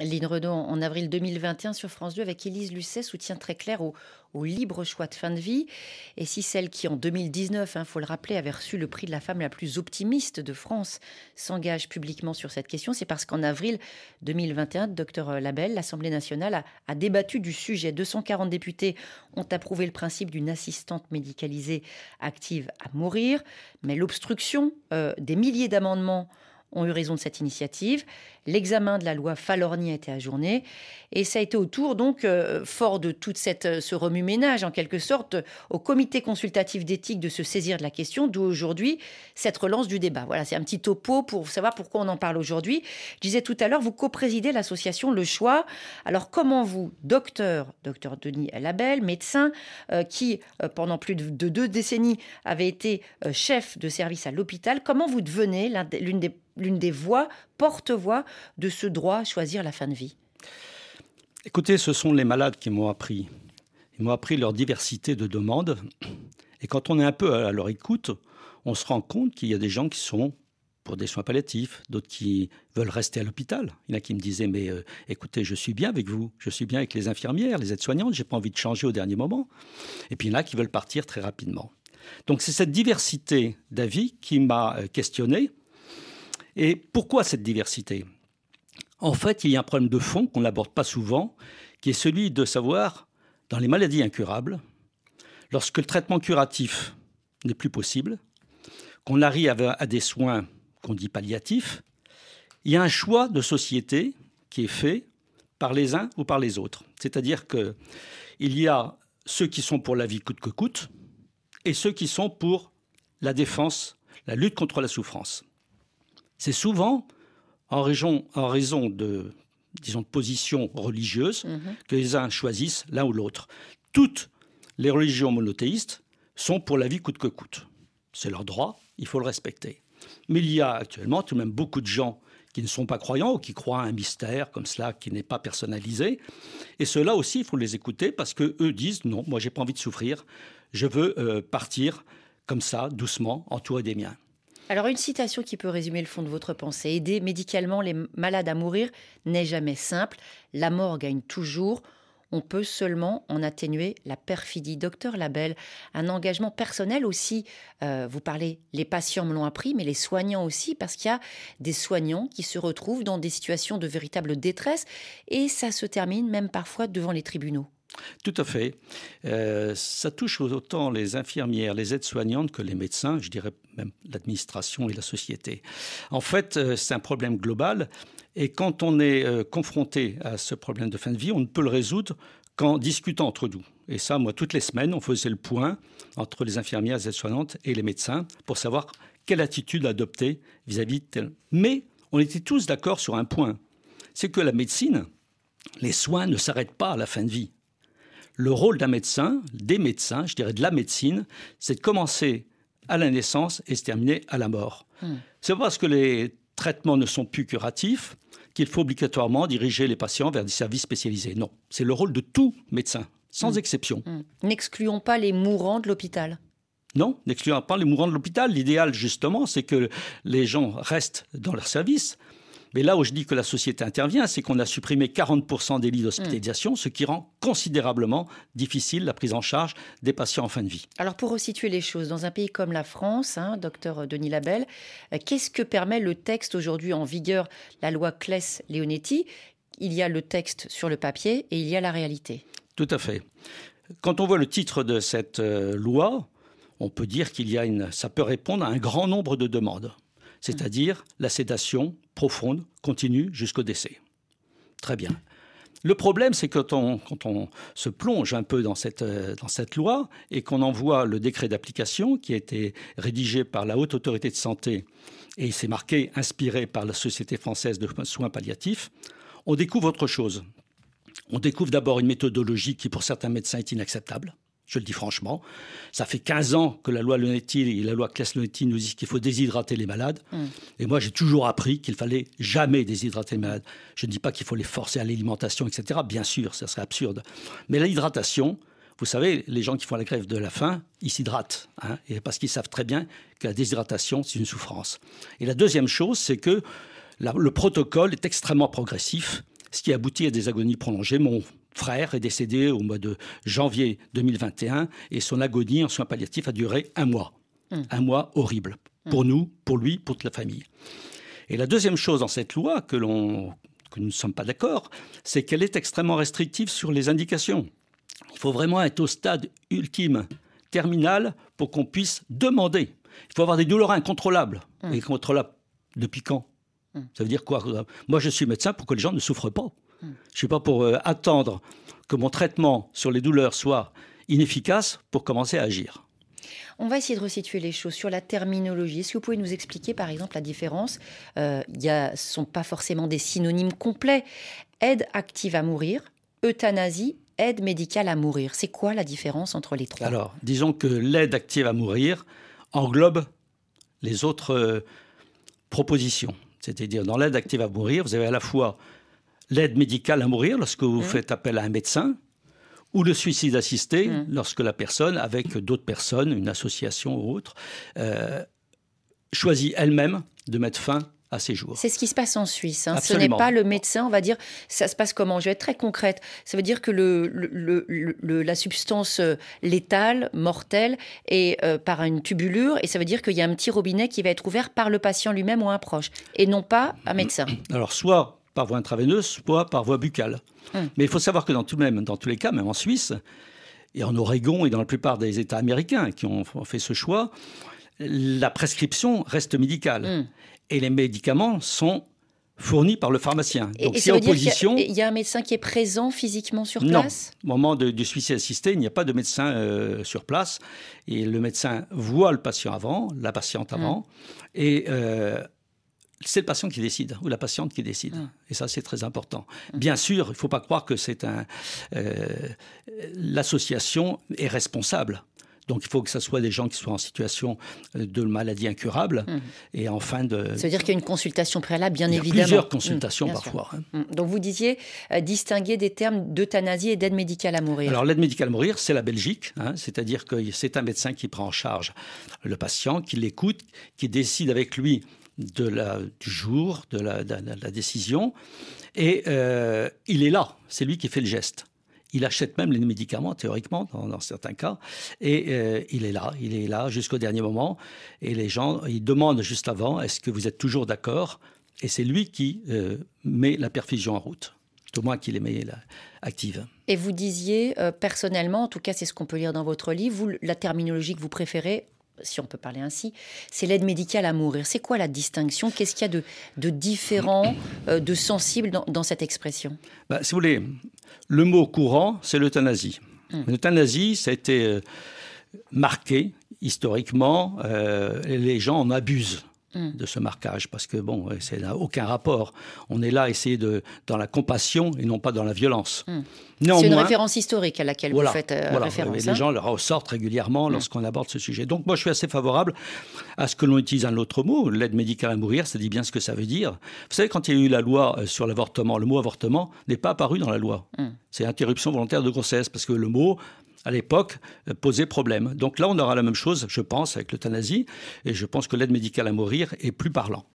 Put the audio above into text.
Lynn Renaud, en avril 2021 sur France 2 avec Élise Lucet, soutien très clair au libre choix de fin de vie. Et si celle qui, en 2019, faut le rappeler, avait reçu le prix de la femme la plus optimiste de France, s'engage publiquement sur cette question, c'est parce qu'en avril 2021, Dr Labelle, l'Assemblée nationale a débattu du sujet. 240 députés ont approuvé le principe d'une assistante médicalisée active à mourir. Mais l'obstruction des milliers d'amendements ont eu raison de cette initiative. L'examen de la loi Falorni a été ajourné. Et ça a été au tour, donc, fort de tout ce remue-ménage, en quelque sorte, au comité consultatif d'éthique de se saisir de la question, d'où aujourd'hui cette relance du débat. Voilà, c'est un petit topo pour savoir pourquoi on en parle aujourd'hui. Je disais tout à l'heure, vous coprésidez l'association Le Choix. Alors, comment vous, docteur Denis Labelle, médecin, qui, pendant plus de 2 décennies, avait été chef de service à l'hôpital, comment vous devenez l'une des voix, porte-voix de ce droit à choisir la fin de vie? Écoutez, ce sont les malades qui m'ont appris. Ils m'ont appris leur diversité de demandes. Et quand on est un peu à leur écoute, on se rend compte qu'il y a des gens qui sont pour des soins palliatifs, d'autres qui veulent rester à l'hôpital. Il y en a qui me disaient, mais écoutez, je suis bien avec vous, je suis bien avec les infirmières, les aides-soignantes, j'ai pas envie de changer au dernier moment. Et puis il y en a qui veulent partir très rapidement. Donc c'est cette diversité d'avis qui m'a questionné. Et pourquoi cette diversité ? En fait, il y a un problème de fond qu'on n'aborde pas souvent, qui est celui de savoir, dans les maladies incurables, lorsque le traitement curatif n'est plus possible, qu'on arrive à des soins qu'on dit palliatifs, il y a un choix de société qui est fait par les uns ou par les autres. C'est-à-dire qu'il y a ceux qui sont pour la vie coûte que coûte et ceux qui sont pour la défense, la lutte contre la souffrance. C'est souvent en raison de, disons, de positions religieuses que les uns choisissent l'un ou l'autre. Toutes les religions monothéistes sont pour la vie coûte que coûte. C'est leur droit, il faut le respecter. Mais il y a actuellement tout de même beaucoup de gens qui ne sont pas croyants ou qui croient à un mystère comme cela qui n'est pas personnalisé. Et ceux-là aussi, il faut les écouter parce qu'eux disent « Non, moi, j'ai pas envie de souffrir. Je veux partir comme ça, doucement, entouré des miens. » Alors, une citation qui peut résumer le fond de votre pensée. Aider médicalement les malades à mourir n'est jamais simple. La mort gagne toujours. On peut seulement en atténuer la perfidie. Docteur Labelle, un engagement personnel aussi. Vous parlez, les patients me l'ont appris, mais les soignants aussi, parce qu'il y a des soignants qui se retrouvent dans des situations de véritable détresse. Et ça se termine même parfois devant les tribunaux. Tout à fait. Ça touche autant les infirmières, les aides-soignantes que les médecins, je dirais même l'administration et la société. En fait, c'est un problème global et quand on est confronté à ce problème de fin de vie, on ne peut le résoudre qu'en discutant entre nous. Et ça, moi, toutes les semaines, on faisait le point entre les infirmières, les aides-soignantes et les médecins pour savoir quelle attitude adopter vis-à-vis de tel. Mais on était tous d'accord sur un point, c'est que la médecine, les soins ne s'arrêtent pas à la fin de vie. Le rôle d'un médecin, des médecins, je dirais de la médecine, c'est de commencer à la naissance et se terminer à la mort. C'est pas parce que les traitements ne sont plus curatifs qu'il faut obligatoirement diriger les patients vers des services spécialisés. Non, c'est le rôle de tout médecin, sans exception. N'excluons pas les mourants de l'hôpital. Non, n'excluons pas les mourants de l'hôpital. L'idéal, justement, c'est que les gens restent dans leur service. Mais là où je dis que la société intervient, c'est qu'on a supprimé 40% des lits d'hospitalisation, ce qui rend considérablement difficile la prise en charge des patients en fin de vie. Alors pour resituer les choses, dans un pays comme la France, docteur Denis Labelle, qu'est-ce que permet le texte aujourd'hui en vigueur, la loi Claes-Leonetti? Il y a le texte sur le papier et il y a la réalité. Tout à fait. Quand on voit le titre de cette loi, on peut dire ça peut répondre à un grand nombre de demandes. C'est-à-dire la sédation profonde, continue, jusqu'au décès. Très bien. Le problème, c'est que quand on se plonge un peu dans cette loi et qu'on en voit le décret d'application qui a été rédigé par la Haute Autorité de Santé et c'est marqué inspiré par la Société française de soins palliatifs, on découvre autre chose. On découvre d'abord une méthodologie qui, pour certains médecins, est inacceptable. Je le dis franchement. Ça fait 15 ans que la loi Leonetti et la loi Claes-Leonetti nous disent qu'il faut déshydrater les malades. Et moi, j'ai toujours appris qu'il fallait jamais déshydrater les malades. Je ne dis pas qu'il faut les forcer à l'alimentation, etc. Bien sûr, ça serait absurde. Mais l'hydratation, vous savez, les gens qui font la grève de la faim, ils s'hydratent. Et parce qu'ils savent très bien que la déshydratation, c'est une souffrance. Et la deuxième chose, c'est que le protocole est extrêmement progressif. ce qui aboutit à des agonies prolongées. Mon frère est décédé au mois de janvier 2021 et son agonie en soins palliatifs a duré 1 mois. Un mois horrible pour nous, pour lui, pour toute la famille. Et la deuxième chose dans cette loi que nous ne sommes pas d'accord, c'est qu'elle est extrêmement restrictive sur les indications. Il faut vraiment être au stade ultime, terminal, pour qu'on puisse demander. Il faut avoir des douleurs incontrôlables. Et contrôlables depuis quand ? Ça veut dire quoi ? Moi, je suis médecin pour que les gens ne souffrent pas. Je ne suis pas pour attendre que mon traitement sur les douleurs soit inefficace pour commencer à agir. On va essayer de resituer les choses sur la terminologie. Est-ce que vous pouvez nous expliquer, par exemple, la différence ? Ce ne sont pas forcément des synonymes complets. Aide active à mourir, euthanasie, aide médicale à mourir. C'est quoi la différence entre les trois ? Alors, disons que l'aide active à mourir englobe les autres propositions. C'est-à-dire, dans l'aide active à mourir, vous avez à la fois l'aide médicale à mourir, lorsque vous faites appel à un médecin, ou le suicide assisté, lorsque la personne, avec d'autres personnes, une association ou autre, choisit elle-même de mettre fin à ses jours. C'est ce qui se passe en Suisse. Ce n'est pas le médecin, on va dire. Ça se passe comment ? Je vais être très concrète. Ça veut dire que la substance létale, mortelle, est par une tubulure, et ça veut dire qu'il y a un petit robinet qui va être ouvert par le patient lui-même ou un proche, et non pas un médecin. Alors, soit par voie intraveineuse, soit par voie buccale. Mais il faut savoir que dans tous les cas, même en Suisse, et en Oregon et dans la plupart des États américains qui ont fait ce choix, la prescription reste médicale. Et les médicaments sont fournis par le pharmacien. Donc, s'il y a opposition... Il y a un médecin qui est présent physiquement sur place ? Non. Au moment du suicide assisté, il n'y a pas de médecin sur place. Et le médecin voit le patient avant, la patiente avant, et c'est le patient qui décide, ou la patiente qui décide. Et ça, c'est très important. Bien sûr, il ne faut pas croire que l'association est responsable. Donc, il faut que ce soit des gens qui soient en situation de maladie incurable. Et en fin de... Ça veut dire qu'il y a une consultation préalable, bien évidemment. Il y a plusieurs consultations parfois. Donc, vous disiez distinguer des termes d'euthanasie et d'aide médicale à mourir. Alors, l'aide médicale à mourir, c'est la Belgique. C'est-à-dire que c'est un médecin qui prend en charge le patient, qui l'écoute, qui décide avec lui du jour, de la décision. Et il est là. C'est lui qui fait le geste. Il achète même les médicaments, théoriquement, dans certains cas. Et il est là jusqu'au dernier moment. Et les gens, ils demandent juste avant, est-ce que vous êtes toujours d'accord ? Et c'est lui qui met la perfusion en route. Au moins qu'il les met active. Et vous disiez, personnellement, en tout cas c'est ce qu'on peut lire dans votre livre, vous, la terminologie que vous préférez, si on peut parler ainsi, c'est l'aide médicale à mourir. C'est quoi la distinction ? Qu'est-ce qu'il y a de différent, de sensible dans cette expression ? Si vous voulez, le mot courant, c'est l'euthanasie. L'euthanasie, ça a été marqué historiquement. Les gens en abusent de ce marquage parce que, ça n'a aucun rapport. On est là à essayer dans la compassion et non pas dans la violence. C'est une référence historique à laquelle vous faites référence. Les gens le ressortent régulièrement lorsqu'on aborde ce sujet. Donc moi, je suis assez favorable à ce que l'on utilise un autre mot, l'aide médicale à mourir, ça dit bien ce que ça veut dire. Vous savez, quand il y a eu la loi sur l'avortement, le mot avortement n'est pas apparu dans la loi. C'est interruption volontaire de grossesse, parce que le mot, à l'époque, posait problème. Donc là, on aura la même chose, je pense, avec l'euthanasie, et je pense que l'aide médicale à mourir est plus parlant.